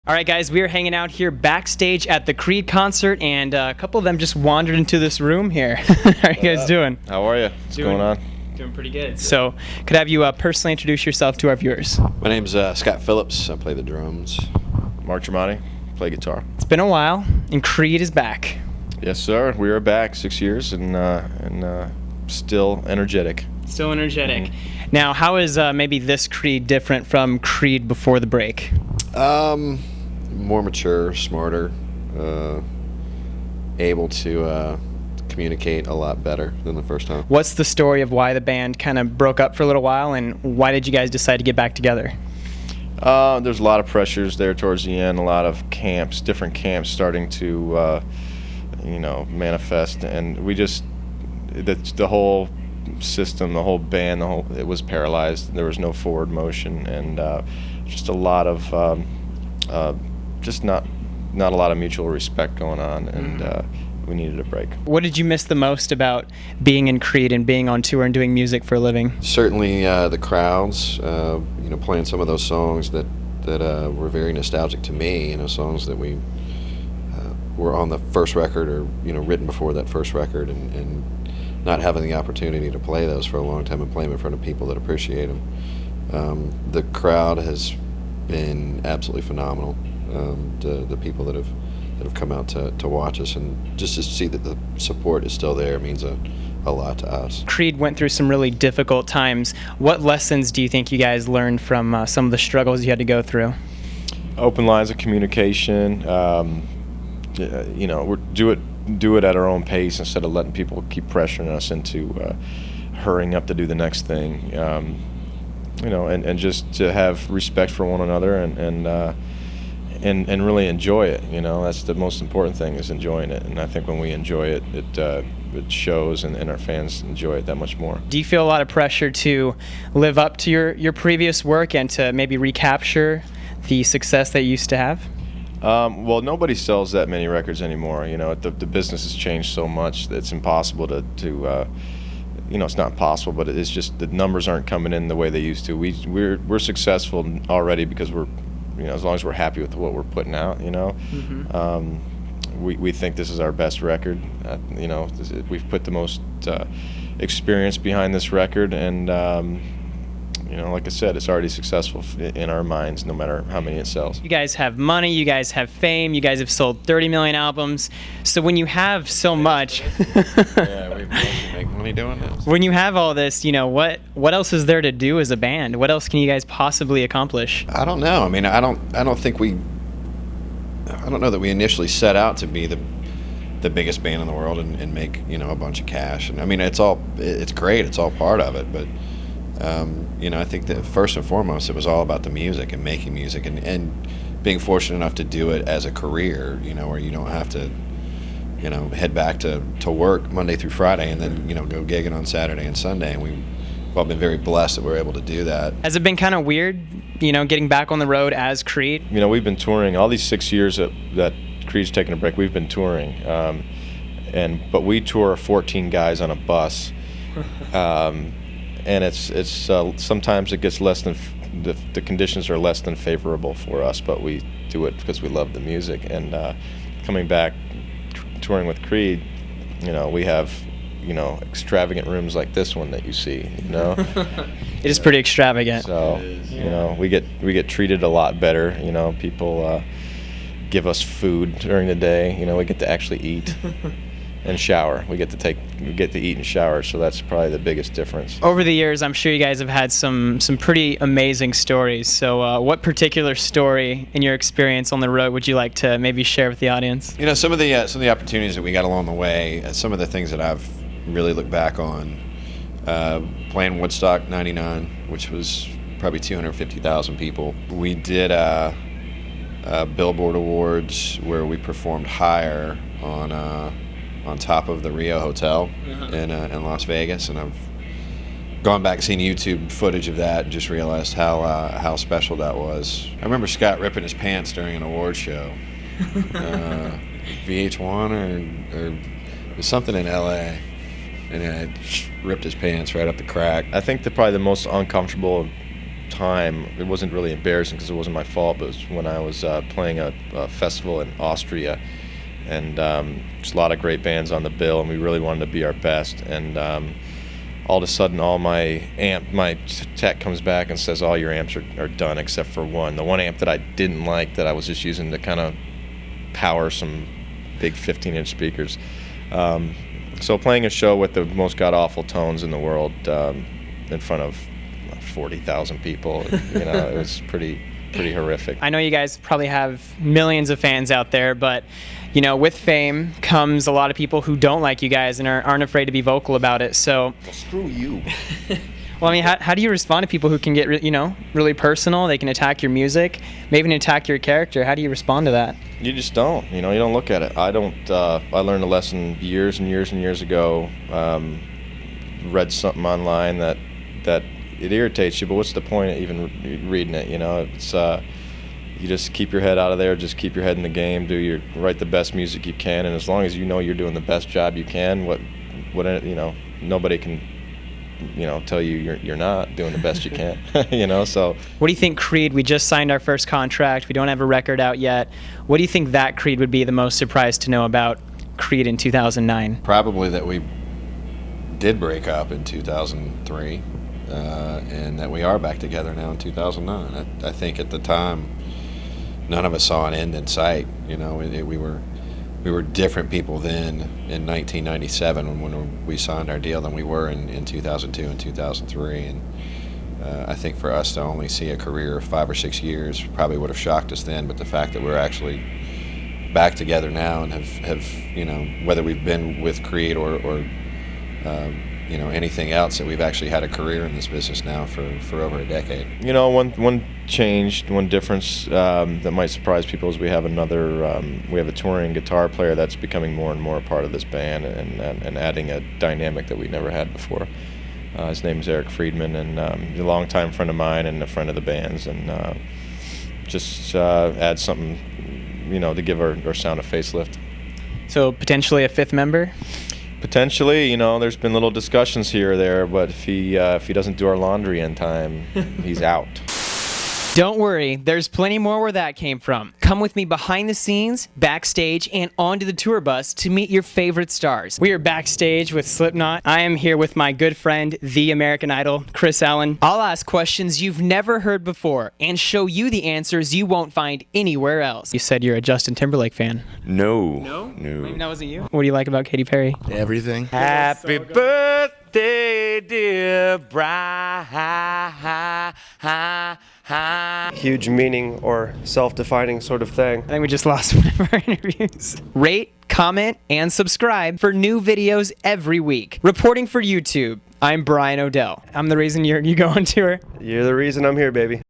All right, guys, we are hanging out here backstage at the Creed concert, and a couple of them just wandered into this room here. How are you guys doing? How are you? What's going on? Doing pretty good. So, could I have you personally introduce yourself to our viewers? My name's Scott Phillips. I play the drums. Mark Tremonti, play guitar. It's been a while, and Creed is back. Yes, sir. We are back 6 years and still energetic. Still energetic. Now, how is maybe this Creed different from Creed before the break? More mature, smarter, able to communicate a lot better than the first time. What's the story of why the band kind of broke up for a little while, and why did you guys decide to get back together? There's a lot of pressures there towards the end, a lot of camps, different camps starting to, manifest, and we just, the whole system, the whole band, it was paralyzed. There was no forward motion, and just a lot of, just not a lot of mutual respect going on, and we needed a break. What did you miss the most about being in Creed and being on tour and doing music for a living? Certainly the crowds, playing some of those songs that were very nostalgic to me, songs that we were on the first record or, written before that first record, and not having the opportunity to play those for a long time and play them in front of people that appreciate them. The crowd has been absolutely phenomenal. The people that have come out to watch us, and just to see that the support is still there means a lot to us. Creed went through some really difficult times. What lessons do you think you guys learned from some of the struggles you had to go through? Open lines of communication. Do it at our own pace instead of letting people keep pressuring us into hurrying up to do the next thing. And just to have respect for one another and really enjoy it. That's the most important thing, is enjoying it. And I think when we enjoy it, it shows, and our fans enjoy it that much more. Do you feel a lot of pressure to live up to your previous work and to maybe recapture the success that you used to have? Well, nobody sells that many records anymore. The business has changed so much that it's impossible to it's not possible, but it's just the numbers aren't coming in the way they used to. We're successful already because we're, as long as we're happy with what we're putting out, we think this is our best record. We've put the most experience behind this record, and like I said, it's already successful in our minds, no matter how many it sells. You guys have money, you guys have fame, you guys have sold 30 million albums. So when you have so much, yeah, we make money doing this. When you have all this, what else is there to do as a band? What else can you guys possibly accomplish? I don't know. I don't know that we initially set out to be the biggest band in the world and make a bunch of cash. And it's great. It's all part of it, but. I think that first and foremost, it was all about the music and making music and being fortunate enough to do it as a career, where you don't have to, head back to work Monday through Friday and then, go gigging on Saturday and Sunday. And we've all been very blessed that we're able to do that. Has it been kind of weird, getting back on the road as Creed? We've been touring all these 6 years that Creed's taken a break. We've been touring, but we tour 14 guys on a bus. And it's sometimes it gets less than the conditions are less than favorable for us, but we do it because we love the music. And coming back, touring with Creed, we have extravagant rooms like this one that you see. It is pretty extravagant. So we get treated a lot better. People give us food during the day. We get to actually eat. And shower. We get to eat and shower, so that's probably the biggest difference. Over the years, I'm sure you guys have had some pretty amazing stories. So what particular story in your experience on the road would you like to maybe share with the audience? Some of the opportunities that we got along the way, some of the things that I've really looked back on, playing Woodstock '99, which was probably 250,000 people. We did Billboard Awards where we performed higher on top of the Rio Hotel in Las Vegas, and I've gone back and seen YouTube footage of that and just realized how special that was. I remember Scott ripping his pants during an award show, VH1 or it was something in LA, and I ripped his pants right up the crack. I think probably the most uncomfortable time, it wasn't really embarrassing because it wasn't my fault, but it was when I was playing a festival in Austria, and there's a lot of great bands on the bill, and we really wanted to be our best. And all of a sudden, all my tech comes back and says all your amps are done except for one. The one amp that I didn't like, that I was just using to kind of power some big 15-inch speakers. So playing a show with the most god-awful tones in the world in front of 40,000 people, it was pretty horrific. I know you guys probably have millions of fans out there, but with fame comes a lot of people who don't like you guys and aren't afraid to be vocal about it. So, well, screw you. Well, I mean, how do you respond to people who can get really personal? They can attack your music, maybe even attack your character. How do you respond to that? You just don't. You don't look at it. I don't. I learned a lesson years and years and years ago. Read something online that it irritates you, but what's the point of even reading it? It's you just keep your head out of there. Just keep your head in the game. Write the best music you can, and as long as you're doing the best job you can, nobody can tell you you're not doing the best you can. So what do you think, Creed? We just signed our first contract. We don't have a record out yet. What do you think that Creed would be the most surprised to know about Creed in 2009? Probably that we did break up in 2003, and that we are back together now in 2009. I think at the time, none of us saw an end in sight. We were different people then in 1997 when we signed our deal than we were in 2002 and 2003. And I think for us to only see a career of 5 or 6 years probably would have shocked us then. But the fact that we're actually back together now and have whether we've been with Creed or anything else, that we've actually had a career in this business now for over a decade. One change, one difference that might surprise people is we have a touring guitar player that's becoming more and more a part of this band and adding a dynamic that we never had before. His name is Eric Friedman, and he's a longtime friend of mine and a friend of the band's, and just add something, to give our sound a facelift. So potentially a fifth member? Potentially, there's been little discussions here or there, but if he doesn't do our laundry in time, he's out. Don't worry, there's plenty more where that came from. Come with me behind the scenes, backstage, and onto the tour bus to meet your favorite stars. We are backstage with Slipknot. I am here with my good friend, the American Idol, Chris Allen. I'll ask questions you've never heard before and show you the answers you won't find anywhere else. You said you're a Justin Timberlake fan. No. No? Maybe that wasn't you? What do you like about Katy Perry? Everything. Happy birthday, dear Brian. Huge meaning or self-defining sort of thing. I think we just lost one of our interviews. Rate, comment, and subscribe for new videos every week. Reporting for YouTube, I'm Brian O'Dell. I'm the reason you go on tour. You're the reason I'm here, baby.